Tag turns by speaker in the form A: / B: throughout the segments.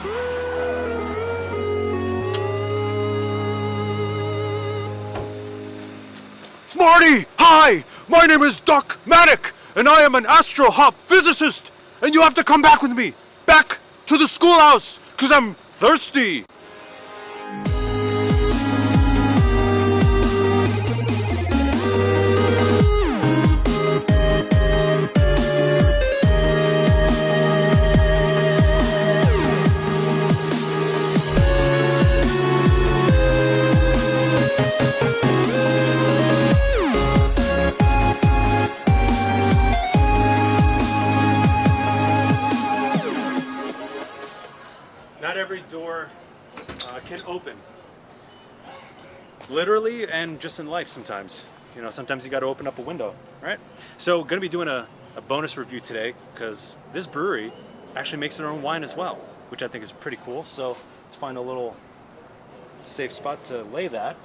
A: Morty! Hi! My name is Doc Manic, and I am an astro-hop physicist, and you have to come back with me, back to the schoolhouse, because I'm thirsty.
B: Not every door can open. Literally and just in life sometimes. You know, sometimes you got to open up a window, right? So going to be doing a bonus review today because this brewery actually makes their own wine as well, which I think is pretty cool. So let's find a little safe spot to lay that.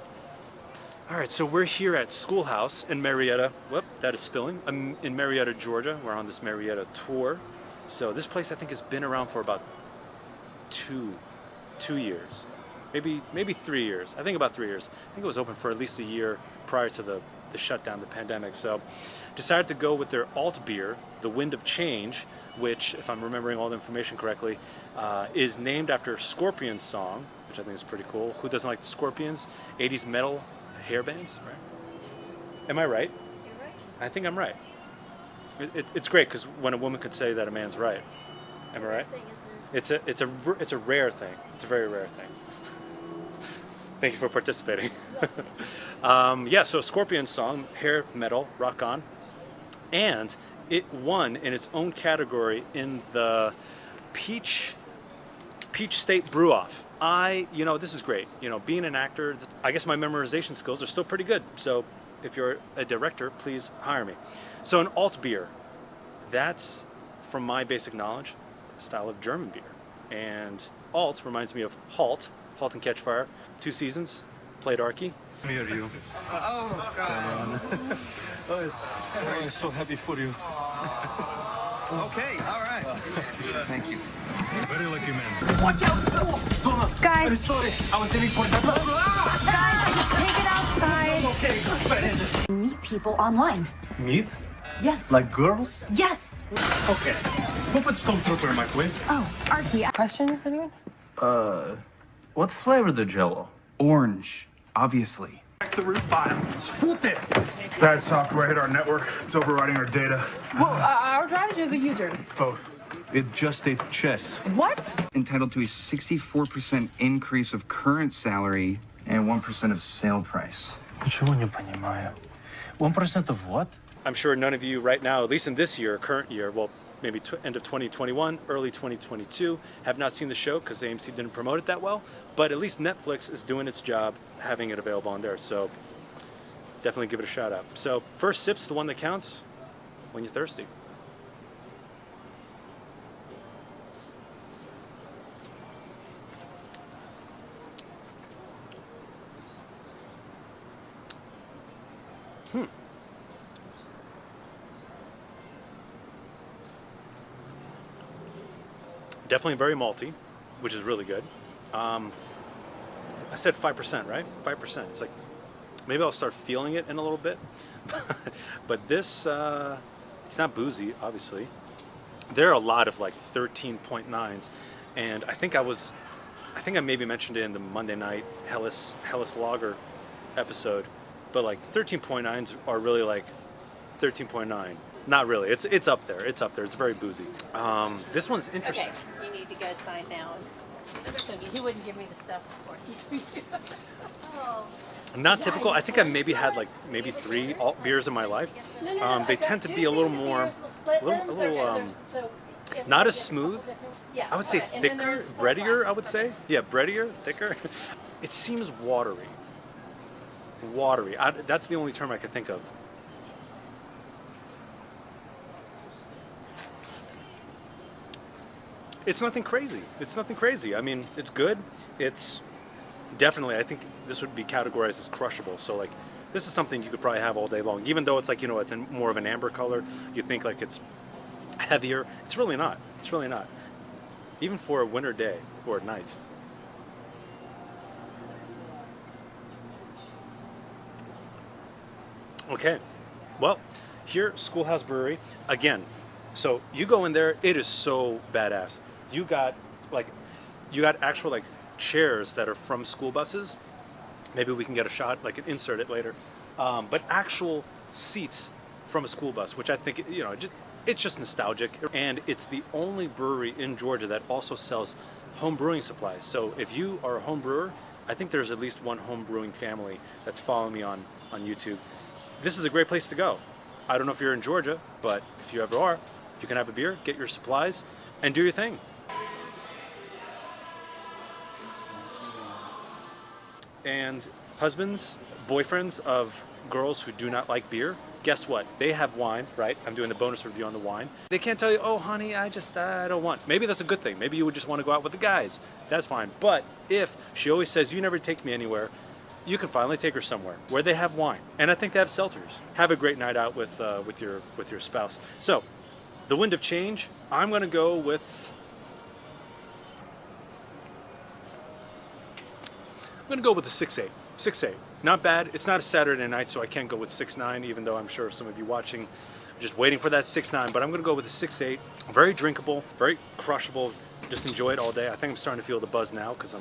B: All right, so we're here at Schoolhouse in Marietta. Whoop, that is spilling. I'm in Marietta, Georgia. We're on this Marietta tour. So this place I think has been around for about two years, maybe 3 years. I think about 3 years. I think it was open for at least a year prior to the shutdown, the pandemic. So decided to go with their Altbier, the Wind of Change, which, if I'm remembering all the information correctly, is named after a Scorpions song, which I think is pretty cool. Who doesn't like the Scorpions? 80s metal hair bands, right? Am I right?
C: You're right.
B: I think I'm right. It's great because when a woman could say that a man's right. Am I right? It's a rare thing. It's a very rare thing. Thank you for participating. Yeah, so Scorpion song, hair metal, rock on, and it won in its own category in the Peach State Brew Off. This is great. You know, being an actor, I guess my memorization skills are still pretty good. So if you're a director, please hire me. So an Altbier, that's, from my basic knowledge, style of German beer. And Alt reminds me of Halt and Catch Fire. 2 seasons, played Arky.
D: Hear you.
C: Oh, God.
D: I'm so happy for you.
E: Okay, all right. Thank you.
D: Very lucky man.
E: Watch out!
C: Guys,
E: Sorry, I was aiming for something.
C: guys, take it outside.
E: Okay, where is it?
C: Meet people online.
D: Meat?
C: Yes.
D: Like girls?
C: Yes.
D: Okay. Who put Stormtrooper in microwave?
C: Oh, Arky.
F: Questions, anyone?
D: What flavor the Jello?
G: Orange, obviously.
D: Back the root files. Foot it.
H: Bad software hit our network. It's overriding our data.
F: Well, our drivers are the users.
H: Both.
D: It just ate chess.
F: What?
G: Entitled to a 64% increase of current salary and 1% of sale price.
D: Ничего не понимаю. 1% of what?
B: I'm sure none of you right now, at least in this year, current year, well, maybe end of 2021, early 2022, have not seen the show because AMC didn't promote it that well. But at least Netflix is doing its job having it available on there. So definitely give it a shout out. So first sip's the one that counts when you're thirsty. Definitely very malty, which is really good. I said 5%, right? 5%. It's like, maybe I'll start feeling it in a little bit. But this, it's not boozy, obviously. There are a lot of like 13.9s. And I think I maybe mentioned it in the Monday night Hellas Lager episode. But like 13.9s are really like 13.9. Not really. It's up there. It's up there. It's very boozy. This one's interesting.
C: Okay, you need to go sign down. He wouldn't give me the stuff, of course. Oh.
B: Not typical. I think I maybe had like maybe 3 alt beers in my life. They tend to be a little more, not as smooth. I would say thicker, breadier. I would say, yeah, breadier, thicker. It seems watery. Watery. That's the only term I could think of. It's nothing crazy. It's nothing crazy. I mean, it's good. It's definitely, I think this would be categorized as crushable. So like, this is something you could probably have all day long. Even though it's like, it's in more of an amber color, you think like it's heavier. It's really not. It's really not. even for a winter day or night. Okay, well, here, Schoolhouse Brewery, again, so you go in there, it is so badass. You got actual like chairs that are from school buses. Maybe we can get a shot, like insert it later. But actual seats from a school bus, which I think, you know, it's just nostalgic. And it's the only brewery in Georgia that also sells home brewing supplies. So if you are a home brewer, I think there's at least one home brewing family that's following me on YouTube. This is a great place to go. I don't know if you're in Georgia, but if you ever are, you can have a beer, get your supplies, and do your thing. And husbands, boyfriends of girls who do not like beer, guess what? They have wine, right? I'm doing the bonus review on the wine. They can't tell you, oh, honey, I don't want. Maybe that's a good thing. Maybe you would just want to go out with the guys. That's fine. But if she always says, you never take me anywhere, you can finally take her somewhere where they have wine. And I think they have seltzers. Have a great night out with your spouse. So, the wind of change, I'm going to go with... I'm going to go with the 6.8. 6.8. Not bad. It's not a Saturday night, so I can't go with 6.9, even though I'm sure some of you watching are just waiting for that 6.9. But I'm going to go with the 6.8. Very drinkable, very crushable. Just enjoy it all day. I think I'm starting to feel the buzz now because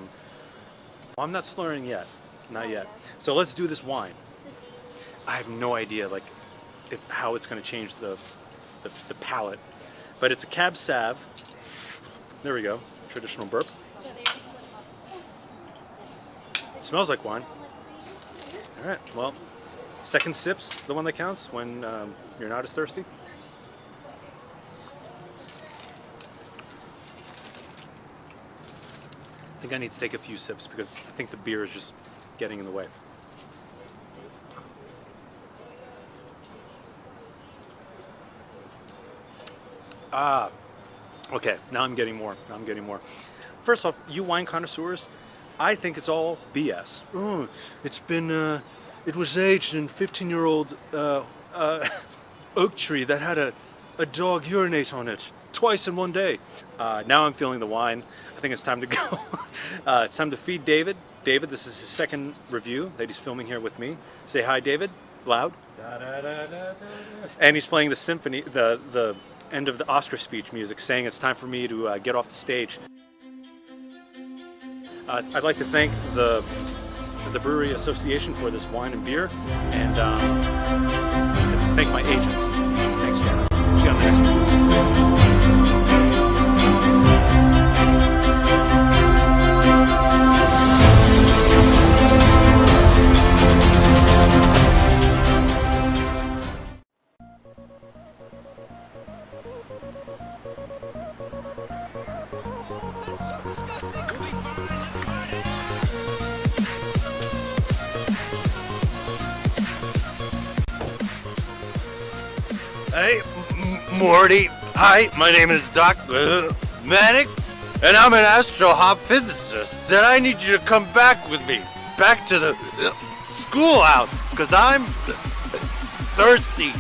B: I'm not slurring yet. Not yet. So let's do this wine. I have no idea, like, how it's going to change the palate. But it's a Cab Sav. There we go. Traditional burp. Smells like wine. All right, well, second sip's the one that counts when you're not as thirsty. I think I need to take a few sips because I think the beer is just getting in the way. Okay, now I'm getting more. First off, you wine connoisseurs, I think it's all BS.
A: Oh, it was aged in 15-year-old
B: Oak tree that had a dog urinate on it twice in one day. Now I'm feeling the wine. I think it's time to go. It's time to feed David. David, this is his second review that he's filming here with me. Say hi, David, loud. And he's playing the symphony, the end of the Oscar speech music, saying it's time for me to get off the stage. I'd like to thank the Brewery Association for this wine and beer, and thank my agents. Thanks, Jenna. See you on the next review.
A: Hey, Morty. Hi, my name is Doc Manic, and I'm an astro-hop physicist, and I need you to come back with me, back to the schoolhouse, because I'm thirsty.